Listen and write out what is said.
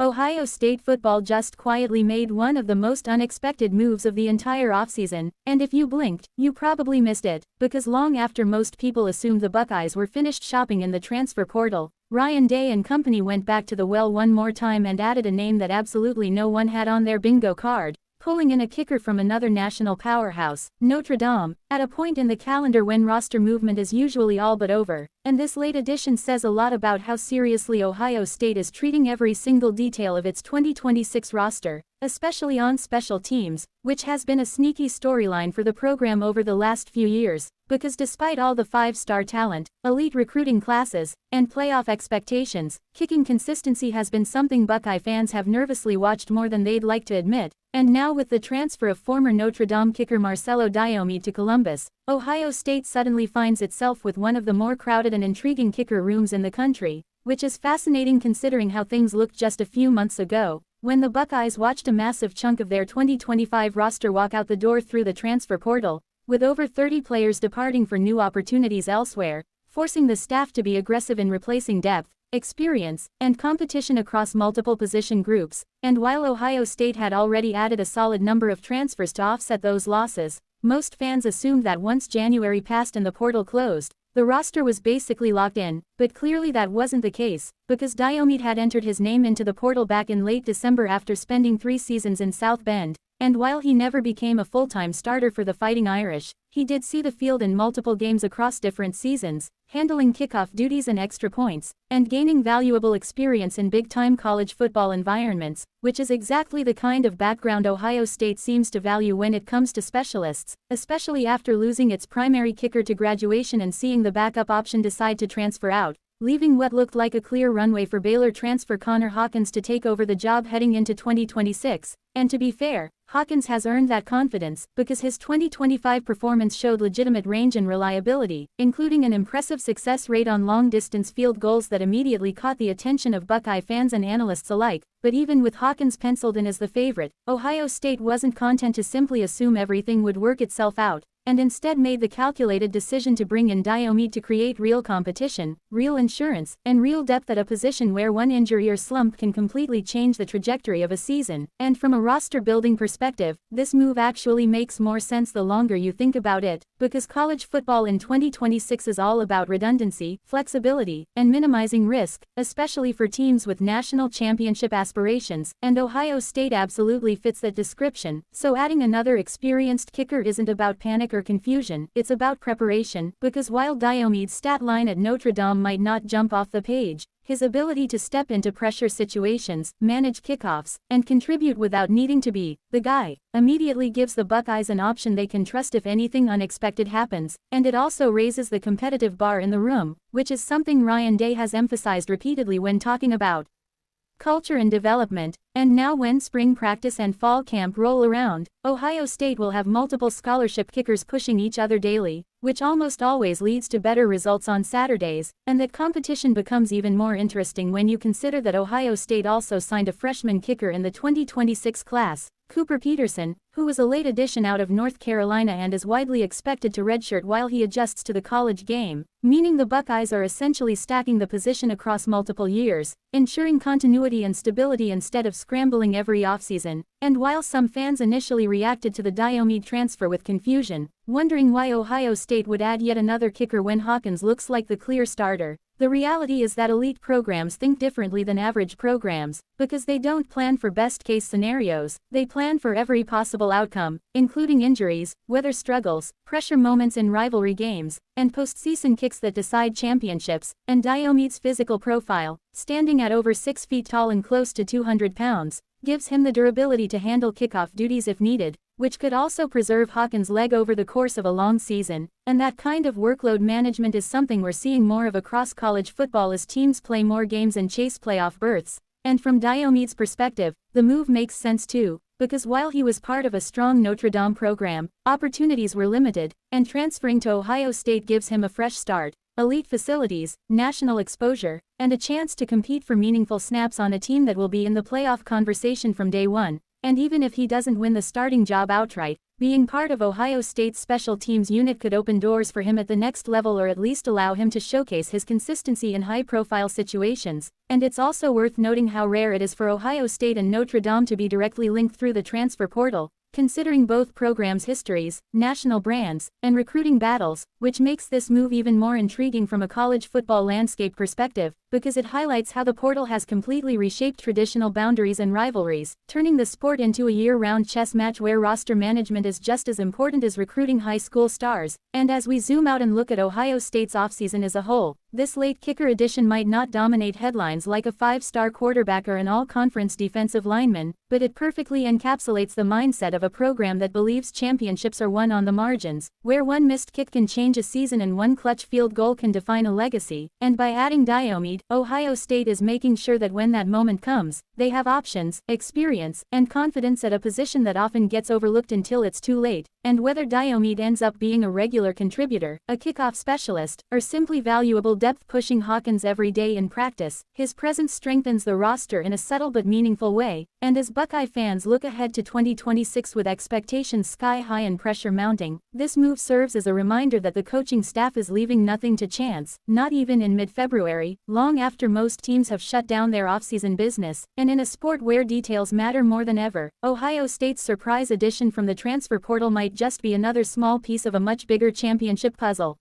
Ohio State football just quietly made one of the most unexpected moves of the entire offseason, and if you blinked, you probably missed it, because long after most people assumed the Buckeyes were finished shopping in the transfer portal, Ryan Day and company went back to the well one more time and added a name that absolutely no one had on their bingo card, pulling in a kicker from another national powerhouse, Notre Dame, at a point in the calendar when roster movement is usually all but over, and this late addition says a lot about how seriously Ohio State is treating every single detail of its 2026 roster, especially on special teams, which has been a sneaky storyline for the program over the last few years, because despite all the five-star talent, elite recruiting classes, and playoff expectations, kicking consistency has been something Buckeye fans have nervously watched more than they'd like to admit. And now with the transfer of former Notre Dame kicker Marcelo Diomede to Columbus, Ohio State suddenly finds itself with one of the more crowded and intriguing kicker rooms in the country, which is fascinating considering how things looked just a few months ago, when the Buckeyes watched a massive chunk of their 2025 roster walk out the door through the transfer portal, with over 30 players departing for new opportunities elsewhere, forcing the staff to be aggressive in replacing depth, experience, and competition across multiple position groups, and while Ohio State had already added a solid number of transfers to offset those losses, most fans assumed that once January passed and the portal closed, the roster was basically locked in, but clearly that wasn't the case, because Diomede had entered his name into the portal back in late December after spending 3 seasons in South Bend, and while he never became a full-time starter for the Fighting Irish, he did see the field in multiple games across different seasons, handling kickoff duties and extra points, and gaining valuable experience in big-time college football environments, which is exactly the kind of background Ohio State seems to value when it comes to specialists, especially after losing its primary kicker to graduation and seeing the backup option decide to transfer out, leaving what looked like a clear runway for Baylor transfer Connor Hawkins to take over the job heading into 2026. And to be fair, Hawkins has earned that confidence, because his 2025 performance showed legitimate range and reliability, including an impressive success rate on long-distance field goals that immediately caught the attention of Buckeye fans and analysts alike. But even with Hawkins penciled in as the favorite, Ohio State wasn't content to simply assume everything would work itself out, and instead made the calculated decision to bring in Diomede to create real competition, real insurance, and real depth at a position where one injury or slump can completely change the trajectory of a season. And from a roster-building perspective, this move actually makes more sense the longer you think about it, because college football in 2026 is all about redundancy, flexibility, and minimizing risk, especially for teams with national championship aspirations, and Ohio State absolutely fits that description. So adding another experienced kicker isn't about panic or confusion, it's about preparation, because while Diomede's stat line at Notre Dame might not jump off the page, his ability to step into pressure situations, manage kickoffs, and contribute without needing to be the guy immediately gives the Buckeyes an option they can trust if anything unexpected happens, and it also raises the competitive bar in the room, which is something Ryan Day has emphasized repeatedly when talking about culture and development. And now when spring practice and fall camp roll around, Ohio State will have multiple scholarship kickers pushing each other daily, which almost always leads to better results on Saturdays, and that competition becomes even more interesting when you consider that Ohio State also signed a freshman kicker in the 2026 class, Cooper Peterson, who was a late addition out of North Carolina and is widely expected to redshirt while he adjusts to the college game, meaning the Buckeyes are essentially stacking the position across multiple years, ensuring continuity and stability instead of scrambling every offseason. And while some fans initially reacted to the Diomede transfer with confusion, wondering why Ohio State would add yet another kicker when Hawkins looks like the clear starter, the reality is that elite programs think differently than average programs, because they don't plan for best-case scenarios, they plan for every possible outcome, including injuries, weather struggles, pressure moments in rivalry games, and postseason kicks that decide championships. And Diomede's physical profile, standing at over 6 feet tall and close to 200 pounds, gives him the durability to handle kickoff duties if needed, which could also preserve Hawkins' leg over the course of a long season. And that kind of workload management is something we're seeing more of across college football as teams play more games and chase playoff berths. And from Diomede's perspective, the move makes sense too, because while he was part of a strong Notre Dame program, opportunities were limited, and transferring to Ohio State gives him a fresh start, elite facilities, national exposure, and a chance to compete for meaningful snaps on a team that will be in the playoff conversation from day one. And even if he doesn't win the starting job outright, Being part of Ohio State's special teams unit could open doors for him at the next level, or at least allow him to showcase his consistency in high-profile situations. And it's also worth noting how rare it is for Ohio State and Notre Dame to be directly linked through the transfer portal, considering both programs' histories, national brands, and recruiting battles, which makes this move even more intriguing from a college football landscape perspective, because it highlights how the portal has completely reshaped traditional boundaries and rivalries, turning the sport into a year-round chess match where roster management is just as important as recruiting high school stars. And as we zoom out and look at Ohio State's offseason as a whole, this late kicker addition might not dominate headlines like a 5-star quarterback or an all-conference defensive lineman, but it perfectly encapsulates the mindset of a program that believes championships are won on the margins, where one missed kick can change a season and one clutch field goal can define a legacy. And by adding Diomede, Ohio State is making sure that when that moment comes, they have options, experience, and confidence at a position that often gets overlooked until it's too late. And whether Diomede ends up being a regular contributor, a kickoff specialist, or simply valuable depth pushing Hawkins every day in practice, his presence strengthens the roster in a subtle but meaningful way. And as Buckeye fans look ahead to 2026 with expectations sky high and pressure mounting, this move serves as a reminder that the coaching staff is leaving nothing to chance, not even in mid-February, long after most teams have shut down their offseason business. And in a sport where details matter more than ever, Ohio State's surprise addition from the transfer portal might just be another small piece of a much bigger championship puzzle.